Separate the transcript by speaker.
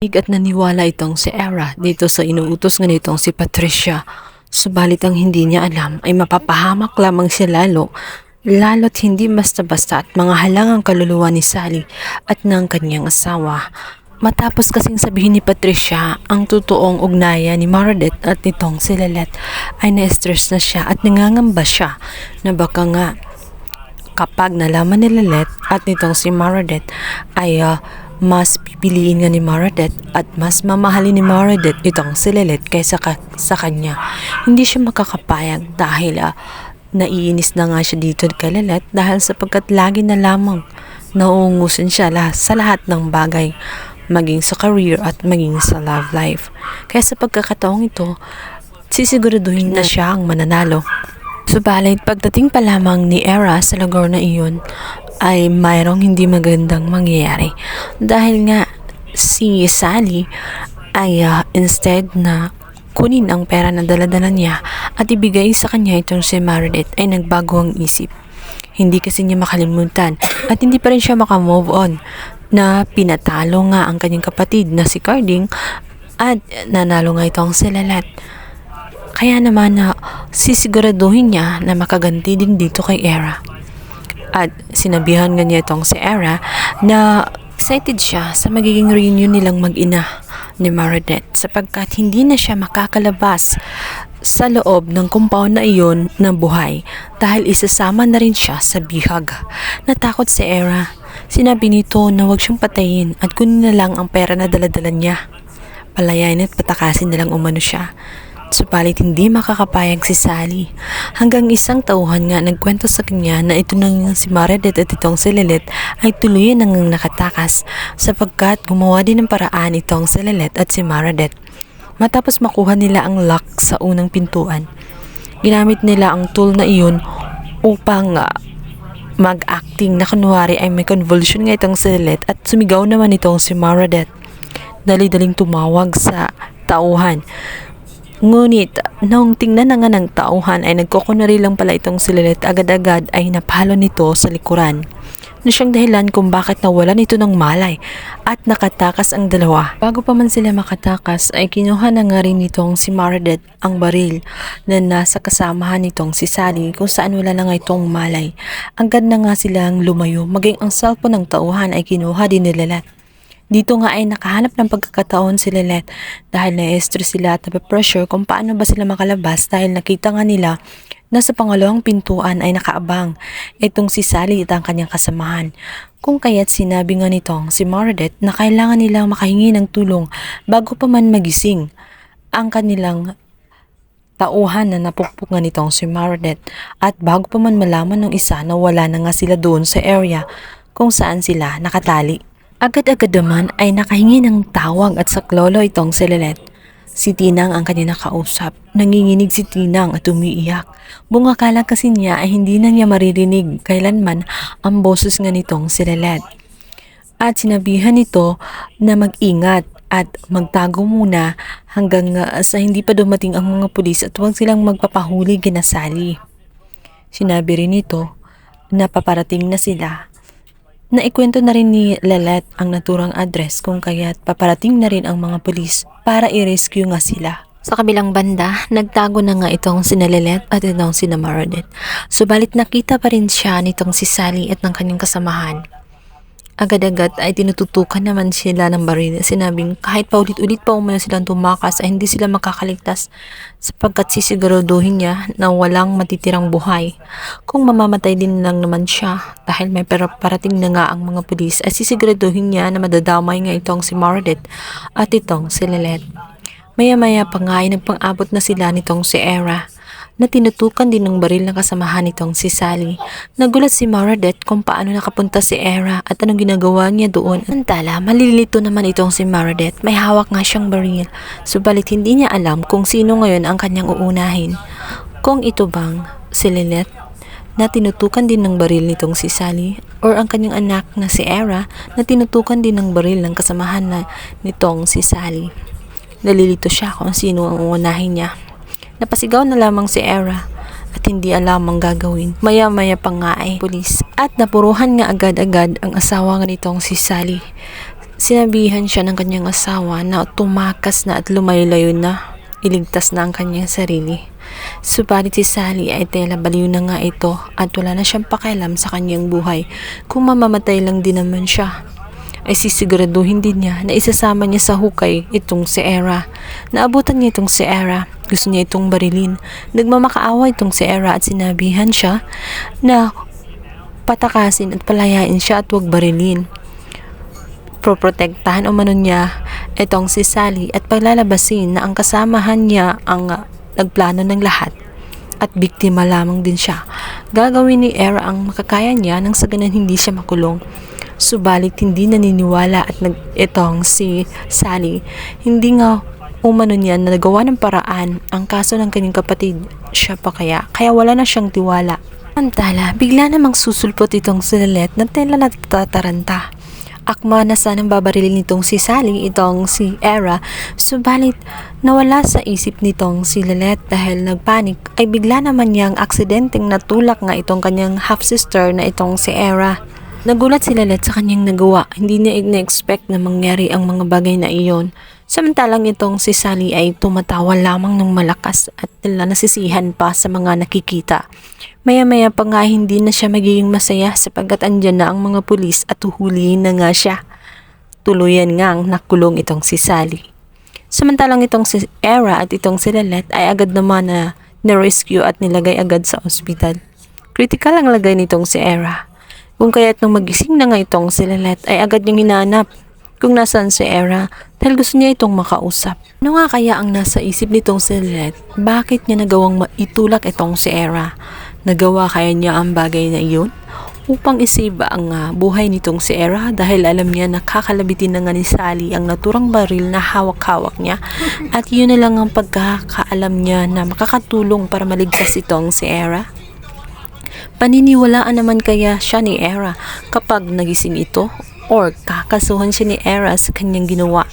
Speaker 1: At naniwala itong si Era dito sa inuutos nga nitong si Patricia. Subalit ang hindi niya alam ay mapapahamak lamang siya lalo't hindi basta-basta at mga halangang kaluluwa ni Sally at ng kanyang asawa. Matapos kasing sabihin ni Patricia ang totoong ugnayan ni Meredith at nitong si Lilith ay na-stress na siya at nangangamba siya na baka nga kapag nalaman ni Lilith at nitong si Meredith ay mas pipiliin nga ni Meredith at mas mamahalin ni Meredith itong si Lilith kaysa sa kanya. Hindi siya makakapayag dahil naiinis na nga siya dito kay Lilith dahil sapagkat lagi na lamang nauungusin siya sa lahat ng bagay, maging sa career at maging sa love life. Kaya sa pagkakataong ito, sisiguraduhin na siya ang mananalo. Subalit pagdating pa lamang ni Era sa lugar na iyon ay mayroong hindi magandang mangyayari dahil nga si Sally ay instead na kunin ang pera na daladala niya at ibigay sa kanya itong si Meredith ay nagbago ang isip. Hindi kasi niya makalimutan at hindi pa rin siya makamove on na pinatalo nga ang kanyang kapatid na si Carding at nanalo nga itong si Lilith. Kaya naman sisiguraduhin niya na makaganti din dito kay Era. At sinabihan nga niya itong si Era na excited siya sa magiging reunion nilang mag-ina ni Meredith sapagkat hindi na siya makakalabas sa loob ng compound na iyon ng buhay dahil isasama na rin siya sa bihag. Natakot si Era. Sinabi nito na huwag siyang patayin at kunin na lang ang pera na daladala niya. Palayain at patakasin na lang umano siya. Subalit hindi makakapayag si Sally. Hanggang isang tauhan nga nagkwento sa kanya na ito nang si Meredith at itong si Lilith ay tuluyan nang nakatakas sapagkat gumawa din ng paraan itong si Lilith at si Meredith. Matapos makuha nila ang lock sa unang pintuan, ginamit nila ang tool na iyon upang mag-acting na kunwari ay may convulsion nga itong si Lilith at sumigaw naman itong si Meredith. Dali-daling tumawag sa tauhan. Ngunit, nung tingnan na nga ng tauhan ay nagkukunwari lang pala itong si Lilith, agad-agad ay napalo nito sa likuran. Na siyang dahilan kung bakit nawalan ito ng malay at nakatakas ang dalawa. Bago pa man sila makatakas ay kinuha na nga rin nitong si Meredith ang baril na nasa kasamahan nitong si Sally kung saan wala na nga itong malay. Agad na nga silang lumayo, maging ang cellphone ng tauhan ay kinuha din ni Lilith. Dito nga ay nakahanap ng pagkakataon si Lilith dahil na-stress sila at na-pressure kung paano ba sila makalabas dahil nakita nga nila na sa pangalawang pintuan ay nakaabang itong si Sally at ang kanyang kasamahan. Kung kaya't sinabi nga nitong si Meredith na kailangan nilang makahingi ng tulong bago pa man magising ang kanilang tauhan na napukpukan nitong si Meredith at bago pa man malaman ng isa na wala na nga sila doon sa area kung saan sila nakatali. Agad-agad naman ay nakahingi ng tawag at saklolo itong si Lilith. Si Tinang ang kanya nakausap. Nanginginig si Tinang at umiiyak. Bungakala kasi niya ay hindi na niya maririnig kailanman ang boses nga nitong si Lilith. At sinabihan nito na mag-ingat at magtago muna hanggang sa hindi pa dumating ang mga pulis at huwag silang magpapahuli kina Sally. Sinabi rin nito na paparating na sila. Naikwento na rin ni Lilith ang naturang address kung kaya't paparating na rin ang mga pulis para i-rescue nga sila. Sa kabilang banda, nagtago na nga itong sina Lilith at itong sina Meredith. Subalit nakita pa rin siya nitong si Sally at ng kanyang kasamahan. Agad-agad ay tinututukan naman sila ng baril. Sinabing kahit paulit-ulit pa umano silang tumakas ay hindi sila makakaligtas sapagkat sisiguraduhin niya na walang matitirang buhay. Kung mamamatay din lang naman siya dahil may parating na nga ang mga pulis ay sisiguraduhin niya na madadamay nga itong si Meredith at itong si Lilith. Maya-maya pa nga ay nagpang-abot na sila nitong si Era na tinutukan din ng baril ng kasamahan nitong si Sally. Nagulat si Meredith kung paano nakapunta si Era at anong ginagawa niya doon. Antala, malilito naman itong si Meredith. May hawak nga siyang baril. Subalit hindi niya alam kung sino ngayon ang kanyang uunahin. Kung ito bang si Lilith na tinutukan din ng baril nitong si Sally or ang kanyang anak na si Era na tinutukan din ng baril ng kasamahan nitong si Sally. Nalilito siya kung sino ang uunahin niya. Napasigaw na lamang si Era at hindi alam ang gagawin. Maya-maya pa nga ay pulis at napuruhan nga agad-agad ang asawa nga nitong si Sally. Sinabihan siya ng kanyang asawa na tumakas na at lumayo-layo na, iligtas na ang kanyang sarili. Subalit si Sally ay tela baliw na nga ito at wala na siyang pakialam sa kanyang buhay. Kung mamamatay lang din naman siya, ay sisiguraduhin din niya na isasama niya sa hukay itong si Era. Naabutan niya itong si Era. Gusto niya itong barilin. Nagmamakaawa itong si Era at sinabihan siya na patakasin at palayain siya at huwag barilin. Proprotektahan o mano niya itong si Sally at paglalabasin na ang kasamahan niya ang nagplano ng lahat at biktima lamang din siya. Gagawin ni Era ang makakaya niya nang sa ganun hindi siya makulong. Subalit hindi naniniwala at itong si Sally hindi nga umano niya na nagawa ng paraan ang kaso ng kanyang kapatid. Siya pa kaya wala na siyang tiwala. Samantala, bigla namang susulpot itong si Lilith na tela na tataranta. Akma na sanang babarilin nitong si Sally itong si Era, subalit nawala sa isip nitong si Lilith dahil nagpanik ay bigla naman niyang aksidenteng natulak nga itong kanyang half-sister na itong si Era. Nagulat si Lilith sa kanyang nagawa, hindi niya ina-expect na mangyari ang mga bagay na iyon. Samantalang itong si Sally ay tumatawa lamang ng malakas at nasisihan pa sa mga nakikita. Maya-maya pa nga hindi na siya magiging masaya sapagkat andyan na ang mga pulis at huhulihin na nga siya. Tuluyan ngang nakulong itong si Sally. Samantalang itong si Era at itong si Lilith ay agad naman na na-rescue at nilagay agad sa ospital. Critical ang lagay nitong si Era. Kung kaya't nung magising na nga itong si Lilith ay agad niyang hinahanap kung nasaan si Era dahil gusto niya itong makausap. Ano nga kaya ang nasa isip nitong si Lilith? Bakit niya nagawang maitulak itong si Era? Nagawa kaya niya ang bagay na iyon upang isiba ang buhay nitong si Era dahil alam niya na kakalabitin na nga ni Sally ang naturang baril na hawak-hawak niya at yun na lang ang pagkakaalam niya na makakatulong para maligtas itong si Era. Paniniwalaan naman kaya siya ni Era kapag nagising ito or kakasuhan siya ni Era sa kanyang ginawa?